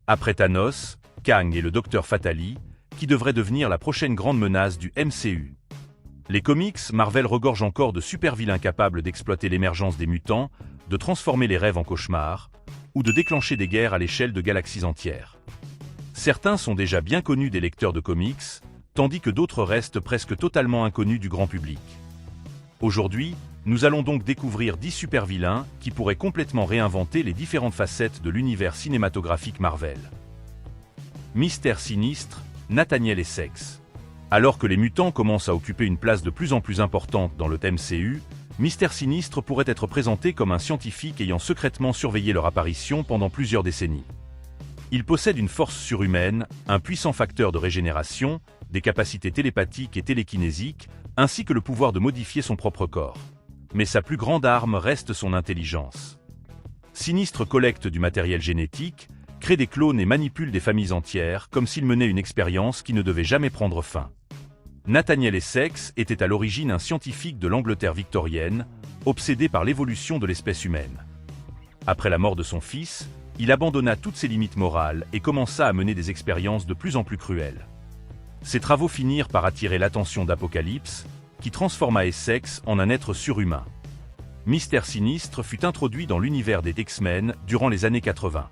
Après Thanos, Kang et le Docteur Fatali, qui devrait devenir la prochaine grande menace du MCU. Les comics Marvel regorgent encore de super-vilains capables d'exploiter l'émergence des mutants, de transformer les rêves en cauchemars, ou de déclencher des guerres à l'échelle de galaxies entières. Certains sont déjà bien connus des lecteurs de comics, tandis que d'autres restent presque totalement inconnus du grand public. Aujourd'hui, nous allons donc découvrir 10 super-vilains qui pourraient complètement réinventer les différentes facettes de l'univers cinématographique Marvel. Mystère sinistre, Nathaniel Essex. Alors que les mutants commencent à occuper une place de plus en plus importante dans le MCU, Mystère Sinistre pourrait être présenté comme un scientifique ayant secrètement surveillé leur apparition pendant plusieurs décennies. Il possède une force surhumaine, un puissant facteur de régénération, des capacités télépathiques et télékinésiques, ainsi que le pouvoir de modifier son propre corps. Mais sa plus grande arme reste son intelligence. Sinistre collecte du matériel génétique, crée des clones et manipule des familles entières comme s'il menait une expérience qui ne devait jamais prendre fin. Nathaniel Essex était à l'origine un scientifique de l'Angleterre victorienne, obsédé par l'évolution de l'espèce humaine. Après la mort de son fils, il abandonna toutes ses limites morales et commença à mener des expériences de plus en plus cruelles. Ses travaux finirent par attirer l'attention d'Apocalypse, qui transforma Essex en un être surhumain. Mystère Sinistre fut introduit dans l'univers des X-Men durant les années 80.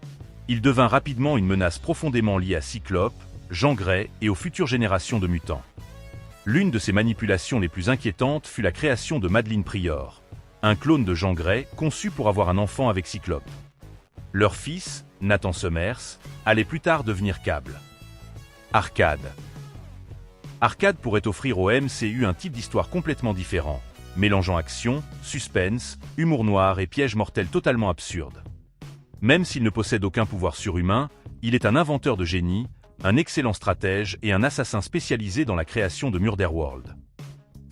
Il devint rapidement une menace profondément liée à Cyclope, Jean Grey et aux futures générations de mutants. L'une de ses manipulations les plus inquiétantes fut la création de Madelyne Pryor, un clone de Jean Grey conçu pour avoir un enfant avec Cyclope. Leur fils, Nathan Summers, allait plus tard devenir Cable. Arcade. Arcade pourrait offrir au MCU un type d'histoire complètement différent, mélangeant action, suspense, humour noir et pièges mortels totalement absurdes. Même s'il ne possède aucun pouvoir surhumain, il est un inventeur de génie, un excellent stratège et un assassin spécialisé dans la création de Murder World.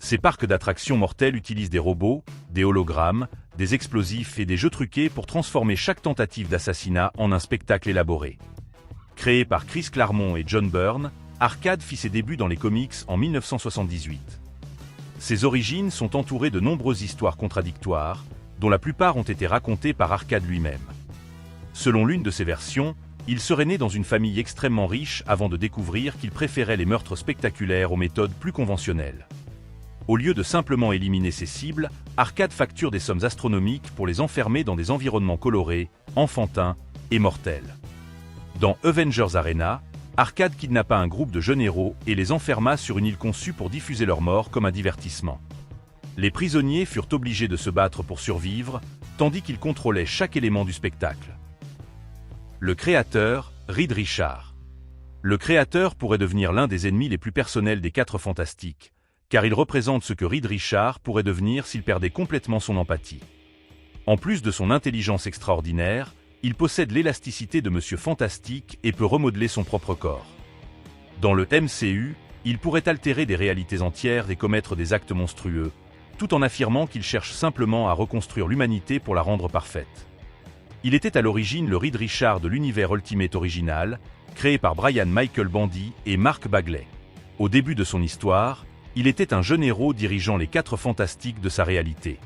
Ces parcs d'attractions mortels utilisent des robots, des hologrammes, des explosifs et des jeux truqués pour transformer chaque tentative d'assassinat en un spectacle élaboré. Créé par Chris Claremont et John Byrne, Arcade fit ses débuts dans les comics en 1978. Ses origines sont entourées de nombreuses histoires contradictoires, dont la plupart ont été racontées par Arcade lui-même. Selon l'une de ses versions, il serait né dans une famille extrêmement riche avant de découvrir qu'il préférait les meurtres spectaculaires aux méthodes plus conventionnelles. Au lieu de simplement éliminer ses cibles, Arcade facture des sommes astronomiques pour les enfermer dans des environnements colorés, enfantins et mortels. Dans Avengers Arena, Arcade kidnappa un groupe de jeunes héros et les enferma sur une île conçue pour diffuser leur mort comme un divertissement. Les prisonniers furent obligés de se battre pour survivre, tandis qu'ils contrôlaient chaque élément du spectacle. Le créateur, Reed Richards. Le créateur pourrait devenir l'un des ennemis les plus personnels des 4 Fantastiques, car il représente ce que Reed Richards pourrait devenir s'il perdait complètement son empathie. En plus de son intelligence extraordinaire, il possède l'élasticité de Monsieur Fantastique et peut remodeler son propre corps. Dans le MCU, il pourrait altérer des réalités entières et commettre des actes monstrueux, tout en affirmant qu'il cherche simplement à reconstruire l'humanité pour la rendre parfaite. Il était à l'origine le Reed Richards de l'univers Ultimate original, créé par Brian Michael Bendis et Mark Bagley. Au début de son histoire, il était un jeune héros dirigeant les 4 Fantastiques de sa réalité.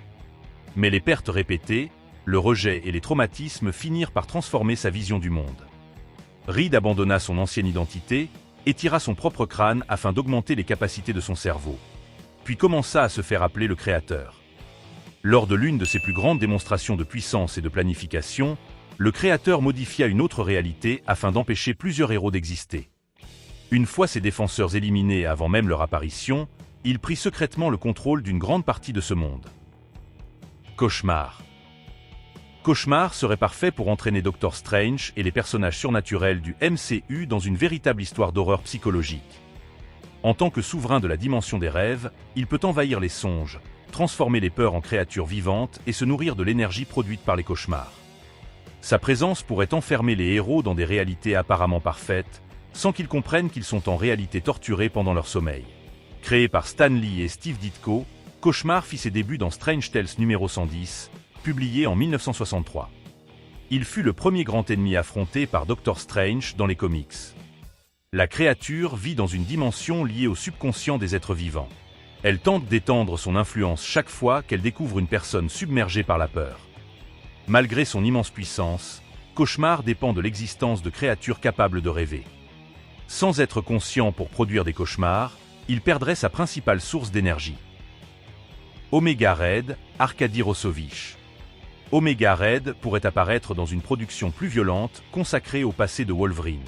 Mais les pertes répétées, le rejet et les traumatismes finirent par transformer sa vision du monde. Reed abandonna son ancienne identité, étira son propre crâne afin d'augmenter les capacités de son cerveau. Puis commença à se faire appeler le Créateur. Lors de l'une de ses plus grandes démonstrations de puissance et de planification, le Créateur modifia une autre réalité afin d'empêcher plusieurs héros d'exister. Une fois ses défenseurs éliminés avant même leur apparition, il prit secrètement le contrôle d'une grande partie de ce monde. Cauchemar. Cauchemar serait parfait pour entraîner Doctor Strange et les personnages surnaturels du MCU dans une véritable histoire d'horreur psychologique. En tant que souverain de la dimension des rêves, il peut envahir les songes, transformer les peurs en créatures vivantes et se nourrir de l'énergie produite par les cauchemars. Sa présence pourrait enfermer les héros dans des réalités apparemment parfaites, sans qu'ils comprennent qu'ils sont en réalité torturés pendant leur sommeil. Créé par Stan Lee et Steve Ditko, Cauchemar fit ses débuts dans Strange Tales numéro 110, publié en 1963. Il fut le premier grand ennemi affronté par Doctor Strange dans les comics. La créature vit dans une dimension liée au subconscient des êtres vivants. Elle tente d'étendre son influence chaque fois qu'elle découvre une personne submergée par la peur. Malgré son immense puissance, Cauchemar dépend de l'existence de créatures capables de rêver. Sans être conscient pour produire des cauchemars, il perdrait sa principale source d'énergie. Omega Red, Arkady Rossovich. Omega Red pourrait apparaître dans une production plus violente consacrée au passé de Wolverine.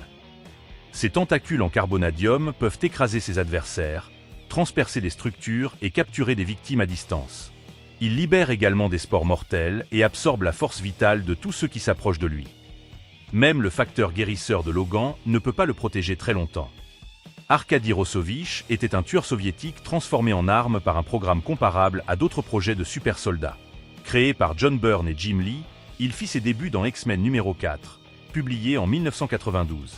Ses tentacules en carbonadium peuvent écraser ses adversaires, transpercer des structures et capturer des victimes à distance. Il libère également des spores mortels et absorbe la force vitale de tous ceux qui s'approchent de lui. Même le facteur guérisseur de Logan ne peut pas le protéger très longtemps. Arkady Rossovich était un tueur soviétique transformé en arme par un programme comparable à d'autres projets de super soldats. Créé par John Byrne et Jim Lee, il fit ses débuts dans X-Men numéro 4, publié en 1992.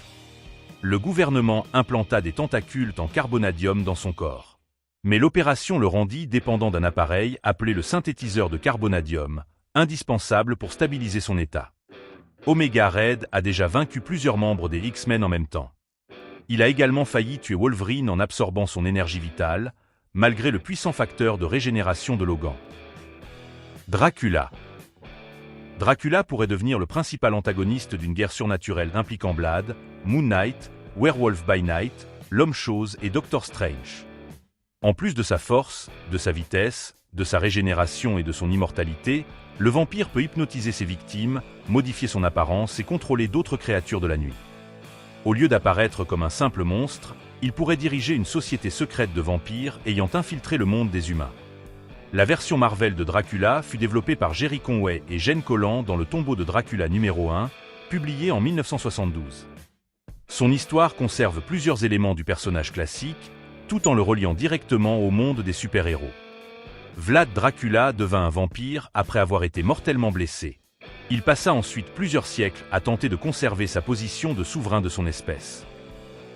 Le gouvernement implanta des tentacules en carbonadium dans son corps. Mais l'opération le rendit dépendant d'un appareil appelé le synthétiseur de carbonadium, indispensable pour stabiliser son état. Omega Red a déjà vaincu plusieurs membres des X-Men en même temps. Il a également failli tuer Wolverine en absorbant son énergie vitale, malgré le puissant facteur de régénération de Logan. Dracula. Dracula pourrait devenir le principal antagoniste d'une guerre surnaturelle impliquant Blade, Moon Knight, Werewolf by Night, l'Homme-Chose et Doctor Strange. En plus de sa force, de sa vitesse, de sa régénération et de son immortalité, le vampire peut hypnotiser ses victimes, modifier son apparence et contrôler d'autres créatures de la nuit. Au lieu d'apparaître comme un simple monstre, il pourrait diriger une société secrète de vampires ayant infiltré le monde des humains. La version Marvel de Dracula fut développée par Gerry Conway et Gene Colan dans Le Tombeau de Dracula numéro 1, publié en 1972. Son histoire conserve plusieurs éléments du personnage classique, tout en le reliant directement au monde des super-héros. Vlad Dracula devint un vampire après avoir été mortellement blessé. Il passa ensuite plusieurs siècles à tenter de conserver sa position de souverain de son espèce.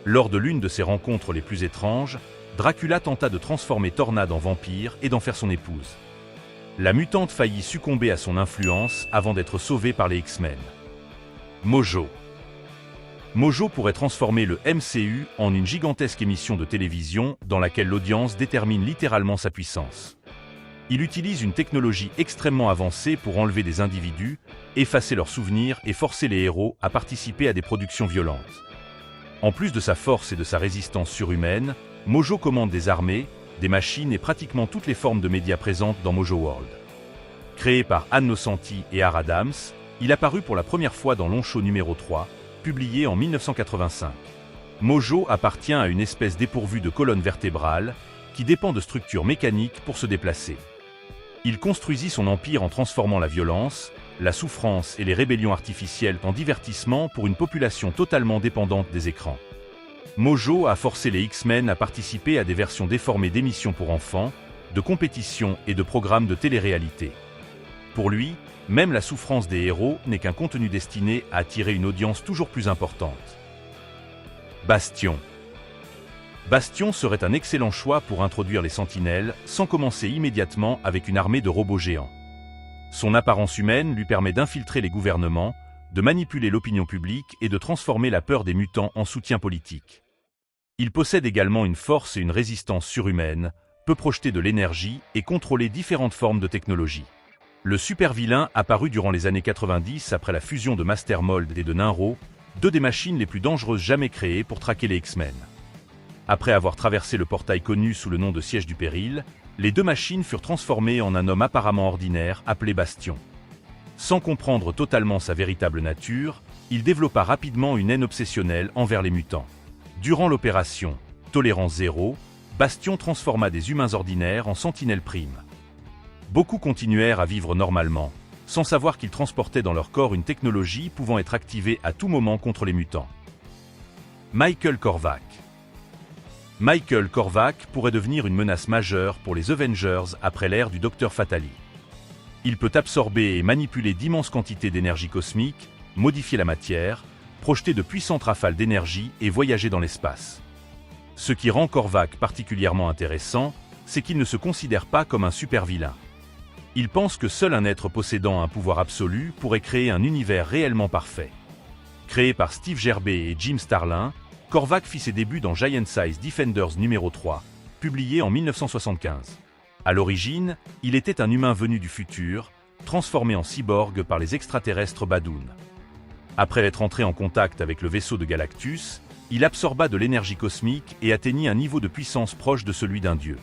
Lors de l'une de ses rencontres les plus étranges, Dracula tenta de transformer Tornade en vampire et d'en faire son épouse. La mutante faillit succomber à son influence avant d'être sauvée par les X-Men. Mojo. Mojo pourrait transformer le MCU en une gigantesque émission de télévision dans laquelle l'audience détermine littéralement sa puissance. Il utilise une technologie extrêmement avancée pour enlever des individus, effacer leurs souvenirs et forcer les héros à participer à des productions violentes. En plus de sa force et de sa résistance surhumaine, Mojo commande des armées, des machines et pratiquement toutes les formes de médias présentes dans Mojo World. Créé par Ann Nocenti et Art Adams, il apparut pour la première fois dans Long Show numéro 3, publié en 1985. Mojo appartient à une espèce dépourvue de colonne vertébrale, qui dépend de structures mécaniques pour se déplacer. Il construisit son empire en transformant la violence, la souffrance et les rébellions artificielles en divertissement pour une population totalement dépendante des écrans. Mojo a forcé les X-Men à participer à des versions déformées d'émissions pour enfants, de compétitions et de programmes de télé-réalité. Pour lui, même la souffrance des héros n'est qu'un contenu destiné à attirer une audience toujours plus importante. Bastion. Bastion serait un excellent choix pour introduire les sentinelles sans commencer immédiatement avec une armée de robots géants. Son apparence humaine lui permet d'infiltrer les gouvernements, de manipuler l'opinion publique et de transformer la peur des mutants en soutien politique. Il possède également une force et une résistance surhumaine, peut projeter de l'énergie et contrôler différentes formes de technologie. Le super-vilain apparu durant les années 90 après la fusion de Master Mold et de Ninro, deux des machines les plus dangereuses jamais créées pour traquer les X-Men. Après avoir traversé le portail connu sous le nom de Siège du Péril, les deux machines furent transformées en un homme apparemment ordinaire appelé Bastion. Sans comprendre totalement sa véritable nature, il développa rapidement une haine obsessionnelle envers les mutants. Durant l'opération Tolérance Zéro, Bastion transforma des humains ordinaires en sentinelles primes. Beaucoup continuèrent à vivre normalement, sans savoir qu'ils transportaient dans leur corps une technologie pouvant être activée à tout moment contre les mutants. Michael Korvac. Michael Korvac pourrait devenir une menace majeure pour les Avengers après l'ère du Docteur Fatali. Il peut absorber et manipuler d'immenses quantités d'énergie cosmique, modifier la matière, projeter de puissantes rafales d'énergie et voyager dans l'espace. Ce qui rend Korvac particulièrement intéressant, c'est qu'il ne se considère pas comme un super-vilain. Il pense que seul un être possédant un pouvoir absolu pourrait créer un univers réellement parfait. Créé par Steve Gerber et Jim Starlin, Korvac fit ses débuts dans Giant Size Defenders numéro 3, publié en 1975. À l'origine, il était un humain venu du futur, transformé en cyborg par les extraterrestres Badoon. Après être entré en contact avec le vaisseau de Galactus, il absorba de l'énergie cosmique et atteignit un niveau de puissance proche de celui d'un dieu.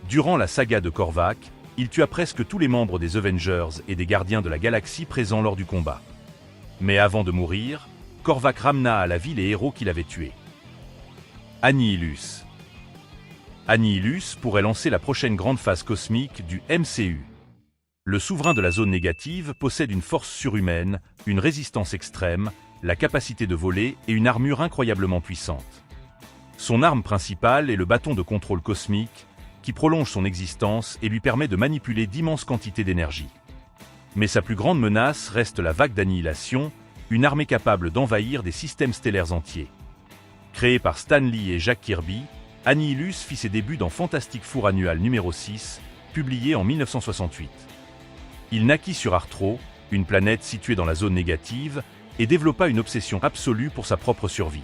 Durant la saga de Korvac, il tua presque tous les membres des Avengers et des Gardiens de la Galaxie présents lors du combat. Mais avant de mourir, Korvac ramena à la vie les héros qu'il avait tués. Annihilus. Annihilus pourrait lancer la prochaine grande phase cosmique du MCU. Le souverain de la zone négative possède une force surhumaine, une résistance extrême, la capacité de voler et une armure incroyablement puissante. Son arme principale est le bâton de contrôle cosmique, qui prolonge son existence et lui permet de manipuler d'immenses quantités d'énergie. Mais sa plus grande menace reste la vague d'annihilation, une armée capable d'envahir des systèmes stellaires entiers. Créé par Stan Lee et Jack Kirby, Annihilus fit ses débuts dans Fantastic Four Annual numéro 6, publié en 1968. Il naquit sur Artro, une planète située dans la zone négative, et développa une obsession absolue pour sa propre survie.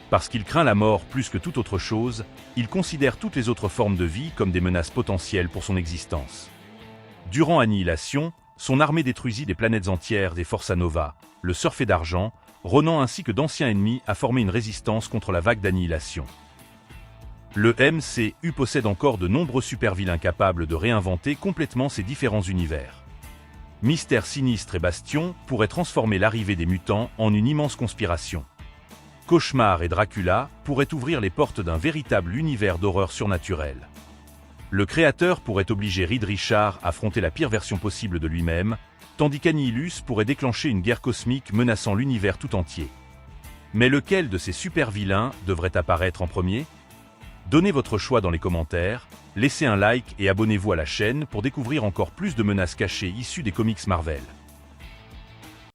Parce qu'il craint la mort plus que toute autre chose, il considère toutes les autres formes de vie comme des menaces potentielles pour son existence. Durant Annihilation, son armée détruisit des planètes entières des Força Nova, le Surfer d'Argent, Ronan ainsi que d'anciens ennemis à former une résistance contre la vague d'annihilation. Le MCU possède encore de nombreux super-vilains capables de réinventer complètement ces différents univers. Mystère Sinistre et Bastion pourraient transformer l'arrivée des mutants en une immense conspiration. Cauchemar et Dracula pourraient ouvrir les portes d'un véritable univers d'horreur surnaturelle. Le créateur pourrait obliger Reed Richards à affronter la pire version possible de lui-même, tandis qu'Annihilus pourrait déclencher une guerre cosmique menaçant l'univers tout entier. Mais lequel de ces super-vilains devrait apparaître en premier ? Donnez votre choix dans les commentaires, laissez un like et abonnez-vous à la chaîne pour découvrir encore plus de menaces cachées issues des comics Marvel.